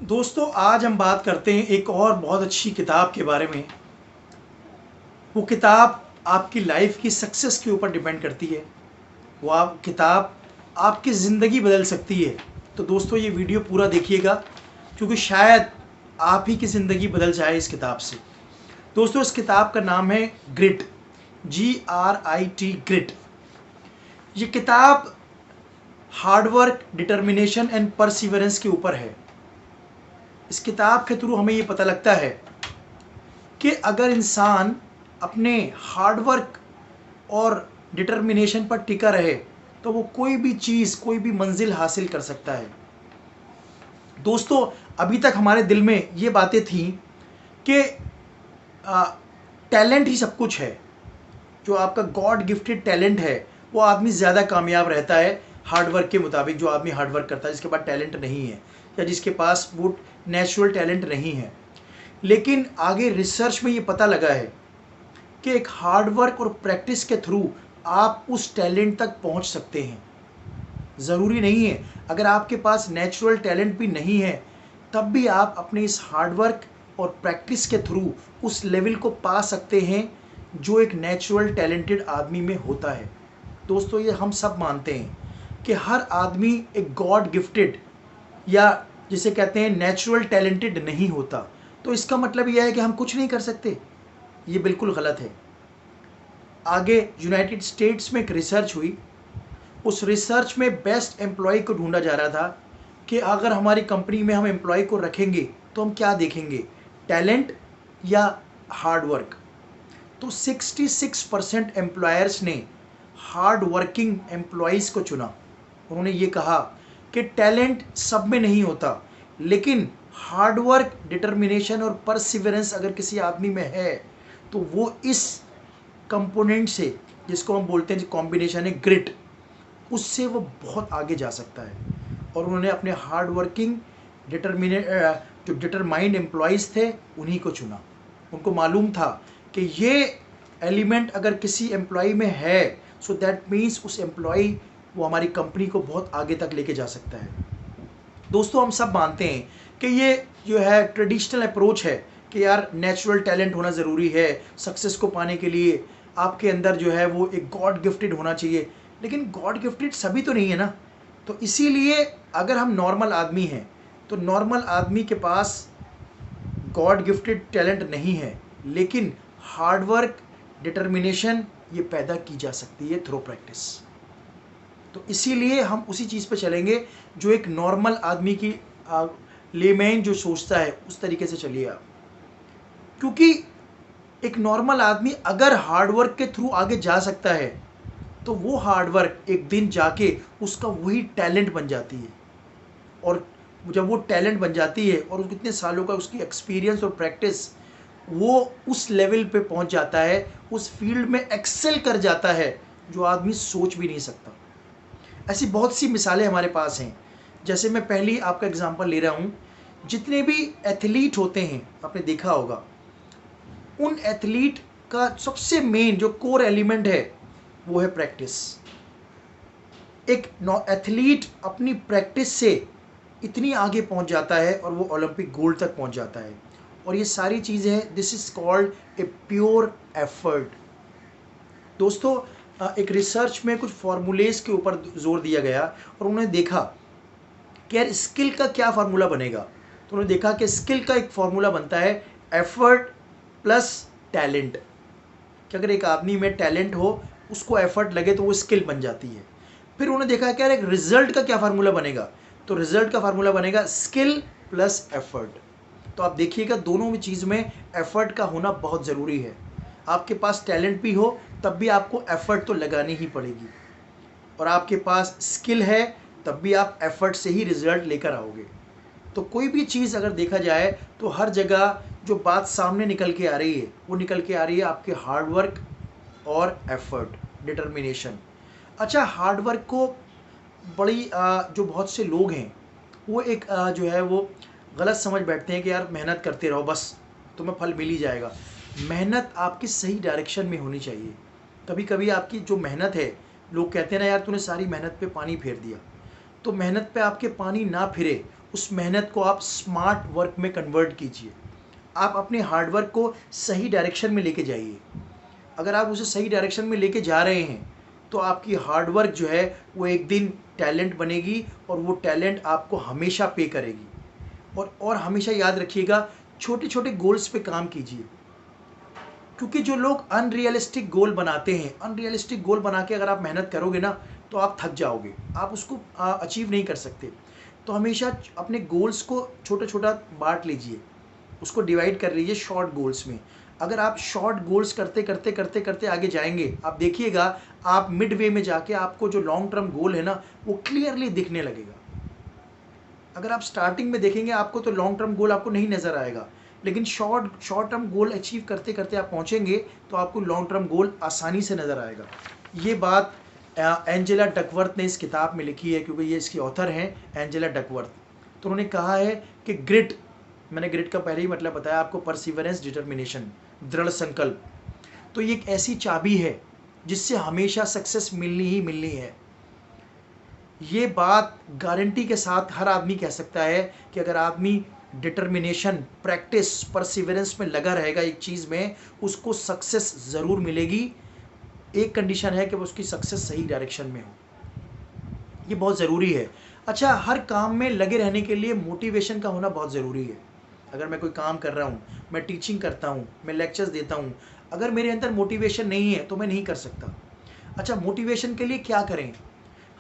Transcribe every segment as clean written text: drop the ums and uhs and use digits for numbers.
दोस्तों, आज हम बात करते हैं एक और बहुत अच्छी किताब के बारे में। वो किताब आपकी लाइफ की सक्सेस के ऊपर डिपेंड करती है। वो किताब आपकी ज़िंदगी बदल सकती है। तो दोस्तों, ये वीडियो पूरा देखिएगा क्योंकि शायद आप ही की ज़िंदगी बदल जाए इस किताब से। दोस्तों, इस किताब का नाम है ग्रिट, GRIT, ग्रिट। ये किताब हार्डवर्क, डिटर्मिनेशन एंड परसिवरेंस के ऊपर है। इस किताब के थ्रू हमें ये पता लगता है कि अगर इंसान अपने हार्डवर्क और डिटर्मिनेशन पर टिका रहे तो वो कोई भी चीज़, कोई भी मंजिल हासिल कर सकता है। दोस्तों, अभी तक हमारे दिल में ये बातें थी कि टैलेंट ही सब कुछ है। जो आपका गॉड गिफ्टेड टैलेंट है वो आदमी ज़्यादा कामयाब रहता है हार्डवर्क के मुताबिक। जो आदमी हार्डवर्क करता है, जिसके पास टैलेंट नहीं है या जिसके पास वो नेचुरल टैलेंट नहीं है। लेकिन आगे रिसर्च में ये पता लगा है कि एक हार्डवर्क और प्रैक्टिस के थ्रू आप उस टैलेंट तक पहुंच सकते हैं। ज़रूरी नहीं है, अगर आपके पास नेचुरल टैलेंट भी नहीं है तब भी आप अपने इस हार्डवर्क और प्रैक्टिस के थ्रू उस लेवल को पा सकते हैं जो एक नेचुरल टैलेंटेड आदमी में होता है। दोस्तों, ये हम सब मानते हैं कि हर आदमी एक गॉड गिफ्टेड या जिसे कहते हैं नेचुरल टैलेंटेड नहीं होता। तो इसका मतलब यह है कि हम कुछ नहीं कर सकते। ये बिल्कुल गलत है। आगे यूनाइटेड स्टेट्स में एक रिसर्च हुई। उस रिसर्च में बेस्ट एम्प्लॉय को ढूंढा जा रहा था कि अगर हमारी कंपनी में हम एम्प्लॉय को रखेंगे तो हम क्या देखेंगे, टैलेंट या हार्ड वर्क। तो 66% एम्प्लॉयर्स ने हार्ड वर्किंग एम्प्लॉयज़ को चुना। उन्होंने ये कहा कि टैलेंट सब में नहीं होता, लेकिन हार्ड वर्क, डिटर्मिनेशन और परसिवरेंस अगर किसी आदमी में है तो वो इस कंपोनेंट से, जिसको हम बोलते हैं कॉम्बिनेशन है ग्रिट, उससे वो बहुत आगे जा सकता है। और उन्होंने अपने हार्ड वर्किंग जो डिटरमाइंड एम्प्लॉयज़ थे उन्हीं को चुना। उनको मालूम था कि ये एलिमेंट अगर किसी एम्प्लॉय में है सो दैट मीन्स उस एम्प्लॉय वो हमारी कंपनी को बहुत आगे तक लेके जा सकता है। दोस्तों, हम सब मानते हैं कि ये जो है ट्रेडिशनल अप्रोच है कि यार नेचुरल टैलेंट होना ज़रूरी है सक्सेस को पाने के लिए। आपके अंदर जो है वो एक गॉड गिफ्टेड होना चाहिए। लेकिन गॉड गिफ्टेड सभी तो नहीं है ना। तो इसीलिए अगर हम नॉर्मल आदमी हैं तो नॉर्मल आदमी के पास गॉड गिफ्टेड टैलेंट नहीं है, लेकिन हार्डवर्क, डिटर्मिनेशन ये पैदा की जा सकती है थ्रू प्रैक्टिस। तो इसीलिए हम उसी चीज़ पे चलेंगे जो एक नॉर्मल आदमी की लेमैन जो सोचता है उस तरीके से चलिए आप। क्योंकि एक नॉर्मल आदमी अगर हार्डवर्क के थ्रू आगे जा सकता है तो वो हार्डवर्क एक दिन जाके उसका वही टैलेंट बन जाती है। और जब वो टैलेंट बन जाती है और कितने सालों का उसकी एक्सपीरियंस और प्रैक्टिस, वो उस लेवल पे पहुंच जाता है, उस फील्ड में एक्सेल कर जाता है जो आदमी सोच भी नहीं सकता। ऐसी बहुत सी मिसालें हमारे पास हैं। जैसे मैं पहली आपका एग्जांपल ले रहा हूँ, जितने भी एथलीट होते हैं आपने देखा होगा, उन एथलीट का सबसे मेन जो कोर एलिमेंट है वो है प्रैक्टिस। एक एथलीट अपनी प्रैक्टिस से इतनी आगे पहुंच जाता है और वो ओलंपिक गोल्ड तक पहुंच जाता है। और ये सारी चीज़ें, this is called a pure effort. दोस्तों, एक रिसर्च में कुछ फार्मूलेस के ऊपर जोर दिया गया और उन्होंने देखा कि यार स्किल का क्या फार्मूला बनेगा। तो उन्होंने देखा कि स्किल का एक फार्मूला बनता है एफर्ट प्लस टैलेंट। कि अगर एक आदमी में टैलेंट हो, उसको एफर्ट लगे तो वो स्किल बन जाती है। फिर उन्होंने देखा कि यार एक रिजल्ट का क्या फार्मूला बनेगा। तो रिजल्ट का फार्मूला बनेगा स्किल प्लस एफर्ट। तो आप देखिएगा दोनों में चीज़ में एफर्ट का होना बहुत ज़रूरी है। आपके पास टैलेंट भी हो तब भी आपको एफर्ट तो लगानी ही पड़ेगी, और आपके पास स्किल है तब भी आप एफर्ट से ही रिजल्ट लेकर आओगे। तो कोई भी चीज़ अगर देखा जाए तो हर जगह जो बात सामने निकल के आ रही है वो निकल के आ रही है आपके हार्डवर्क और एफर्ट, डिटर्मिनेशन। अच्छा, हार्डवर्क को बड़ी जो बहुत से लोग हैं वो एक जो है वो गलत समझ बैठते हैं कि यार मेहनत करते रहो बस तुम्हें फल मिल ही जाएगा। मेहनत आपकी सही डायरेक्शन में होनी चाहिए। कभी कभी आपकी जो मेहनत है, लोग कहते हैं ना यार तूने सारी मेहनत पे पानी फेर दिया। तो मेहनत पे आपके पानी ना फिरे उस मेहनत को आप स्मार्ट वर्क में कन्वर्ट कीजिए। आप अपने हार्ड वर्क को सही डायरेक्शन में लेके जाइए। अगर आप उसे सही डायरेक्शन में लेके जा रहे हैं तो आपकी हार्ड वर्क जो है वो एक दिन टैलेंट बनेगी और वो टैलेंट आपको हमेशा पे करेगी। और हमेशा याद रखिएगा, छोटे छोटे गोल्स पे काम कीजिए, क्योंकि जो लोग अनरियलिस्टिक गोल बनाते हैं, अनरियलिस्टिक गोल बना के अगर आप मेहनत करोगे ना तो आप थक जाओगे, आप उसको अचीव नहीं कर सकते। तो हमेशा अपने गोल्स को छोटा छोटा बांट लीजिए, उसको डिवाइड कर लीजिए शॉर्ट गोल्स में। अगर आप शॉर्ट गोल्स करते करते करते करते आगे जाएंगे, आप देखिएगा आप मिड वे में जाके आपको जो लॉन्ग टर्म गोल है ना वो क्लियरली दिखने लगेगा। अगर आप स्टार्टिंग में देखेंगे आपको तो लॉन्ग टर्म गोल आपको नहीं नज़र आएगा, लेकिन शॉर्ट टर्म गोल अचीव करते करते आप पहुंचेंगे तो आपको लॉन्ग टर्म गोल आसानी से नज़र आएगा। ये बात एंजेला डकवर्थ ने इस किताब में लिखी है, क्योंकि ये इसकी ऑथर हैं एंजेला डकवर्थ। तो उन्होंने कहा है कि ग्रिट, मैंने ग्रिट का पहले ही मतलब बताया आपको, परसिवरेंस, डिटर्मिनेशन, दृढ़ संकल्प, तो ये एक ऐसी चाबी है जिससे हमेशा सक्सेस मिलनी ही मिलनी है। ये बात गारंटी के साथ हर आदमी कह सकता है कि अगर आदमी डिटर्मिनेशन, प्रैक्टिस, परसिवरेंस में लगा रहेगा एक चीज़ में, उसको सक्सेस ज़रूर मिलेगी। एक कंडीशन है कि वो उसकी सक्सेस सही डायरेक्शन में हो, ये बहुत ज़रूरी है। अच्छा, हर काम में लगे रहने के लिए मोटिवेशन का होना बहुत ज़रूरी है। अगर मैं कोई काम कर रहा हूँ, मैं टीचिंग करता हूँ, मैं लेक्चर्स देता हूँ, अगर मेरे अंदर मोटिवेशन नहीं है तो मैं नहीं कर सकता। अच्छा, मोटिवेशन के लिए क्या करें?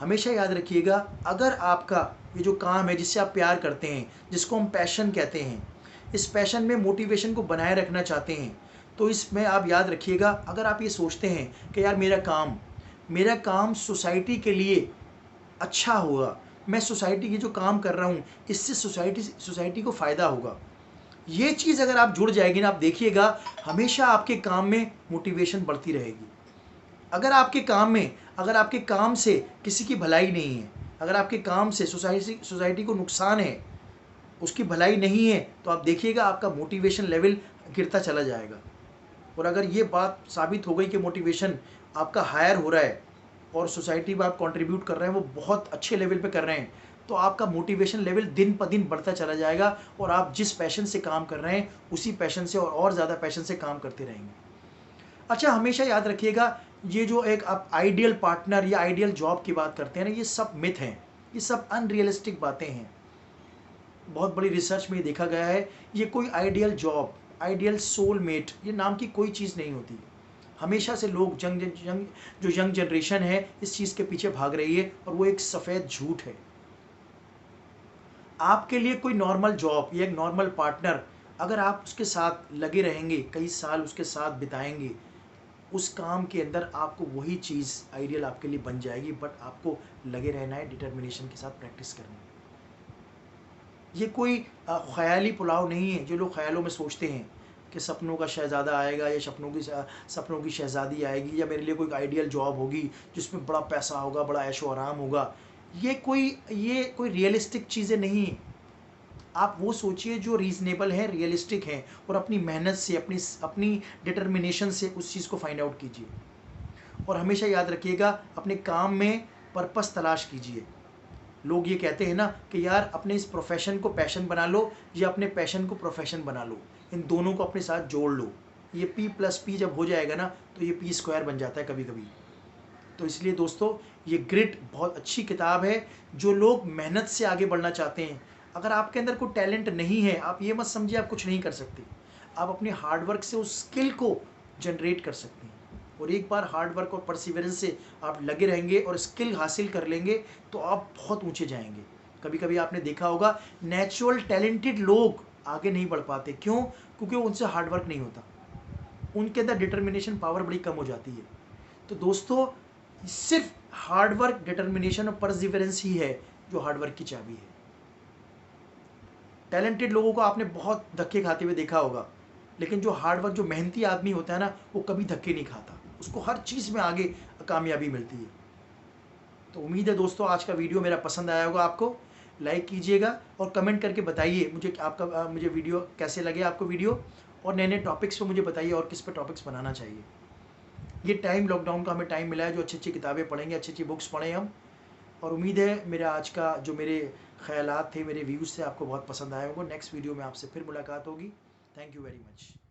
हमेशा याद रखिएगा, अगर आपका ये जो काम है जिससे आप प्यार करते हैं, जिसको हम पैशन कहते हैं, इस पैशन में मोटिवेशन को बनाए रखना चाहते हैं, तो इसमें आप याद रखिएगा, अगर आप ये सोचते हैं कि यार मेरा काम सोसाइटी के लिए अच्छा होगा, मैं सोसाइटी की जो काम कर रहा हूँ इससे सोसाइटी को फ़ायदा होगा, ये चीज़ अगर आप जुड़ जाएगी ना, आप देखिएगा हमेशा आपके काम में मोटिवेशन बढ़ती रहेगी। अगर आपके काम से किसी की भलाई नहीं है, अगर आपके काम से सोसाइटी को नुकसान है, उसकी भलाई नहीं है, तो आप देखिएगा आपका मोटिवेशन लेवल गिरता चला जाएगा। और अगर ये बात साबित हो गई कि मोटिवेशन आपका हायर हो रहा है और सोसाइटी में आप कंट्रीब्यूट कर रहे हैं, वो बहुत अच्छे लेवल पे कर रहे हैं, तो आपका मोटिवेशन लेवल दिन प दिन बढ़ता चला जाएगा और आप जिस पैशन से काम कर रहे हैं उसी पैशन से और ज़्यादा पैशन से काम करते रहेंगे। अच्छा, हमेशा याद रखिएगा, ये जो एक आप आइडियल पार्टनर या आइडियल जॉब की बात करते हैं ना, ये सब मिथ हैं, ये सब अनरियलिस्टिक बातें हैं। बहुत बड़ी रिसर्च में ये देखा गया है, ये कोई आइडियल जॉब, आइडियल सोलमेट, ये नाम की कोई चीज़ नहीं होती। हमेशा से लोग जो यंग जनरेशन है इस चीज़ के पीछे भाग रही है और वो एक सफ़ेद झूठ है। आपके लिए कोई नॉर्मल जॉब या एक नॉर्मल पार्टनर, अगर आप उसके साथ लगे रहेंगे, कई साल उसके साथ बिताएंगे, उस काम के अंदर आपको वही चीज़ आइडियल आपके लिए बन जाएगी। बट आपको लगे रहना है, डिटर्मिनेशन के साथ प्रैक्टिस करनी है। ये कोई ख्याली पुलाव नहीं है जो लोग ख्यालों में सोचते हैं कि सपनों का शहज़ादा आएगा या सपनों की शहज़ादी आएगी, या मेरे लिए कोई आइडियल जॉब होगी जिसमें बड़ा पैसा होगा, बड़ा ऐशो आराम होगा। ये कोई रियलिस्टिक चीज़ें नहीं हैं। आप वो सोचिए जो रीज़नेबल है, रियलिस्टिक है, और अपनी मेहनत से, अपनी डिटर्मिनेशन से उस चीज़ को फाइंड आउट कीजिए। और हमेशा याद रखिएगा, अपने काम में पर्पस तलाश कीजिए। लोग ये कहते हैं ना कि यार अपने इस प्रोफेशन को पैशन बना लो या अपने पैशन को प्रोफेशन बना लो, इन दोनों को अपने साथ जोड़ लो। ये P+P जब हो जाएगा ना तो ये P² बन जाता है कभी कभी। तो इसलिए दोस्तों, ये ग्रिट बहुत अच्छी किताब है। जो लोग मेहनत से आगे बढ़ना चाहते हैं, अगर आपके अंदर कोई टैलेंट नहीं है, आप ये मत समझिए आप कुछ नहीं कर सकते। आप अपने हार्डवर्क से उस स्किल को जनरेट कर सकते हैं, और एक बार हार्डवर्क और परसिवरेंस से आप लगे रहेंगे और स्किल हासिल कर लेंगे तो आप बहुत ऊंचे जाएंगे। कभी कभी आपने देखा होगा, नेचुरल टैलेंटेड लोग आगे नहीं बढ़ पाते। क्यों? क्योंकि उनसे हार्डवर्क नहीं होता, उनके अंदर डिटर्मिनेशन पावर बड़ी कम हो जाती है। तो दोस्तों, सिर्फ हार्डवर्क, डिटर्मिनेशन और परसिवरेंस ही है जो हार्डवर्क की चाबी है। टैलेंटेड लोगों को आपने बहुत धक्के खाते हुए देखा होगा, लेकिन जो हार्डवर्क, जो मेहनती आदमी होता है ना, वो कभी धक्के नहीं खाता, उसको हर चीज़ में आगे कामयाबी मिलती है। तो उम्मीद है दोस्तों आज का वीडियो मेरा पसंद आया होगा आपको। लाइक कीजिएगा और कमेंट करके बताइए मुझे वीडियो कैसे लगे आपको वीडियो, और नए नए टॉपिक्स पे मुझे बताइए और किस पे टॉपिक्स बनाना चाहिए। ये टाइम, लॉकडाउन का हमें टाइम मिला है जो अच्छी अच्छी किताबें पढ़ेंगे, अच्छी अच्छी बुक्स पढ़ें हम। और उम्मीद है मेरा आज का जो मेरे ख्यालात थे, मेरे व्यूज़ थे, आपको बहुत पसंद आए होंगे। नेक्स्ट वीडियो में आपसे फिर मुलाकात होगी। Thank you very much.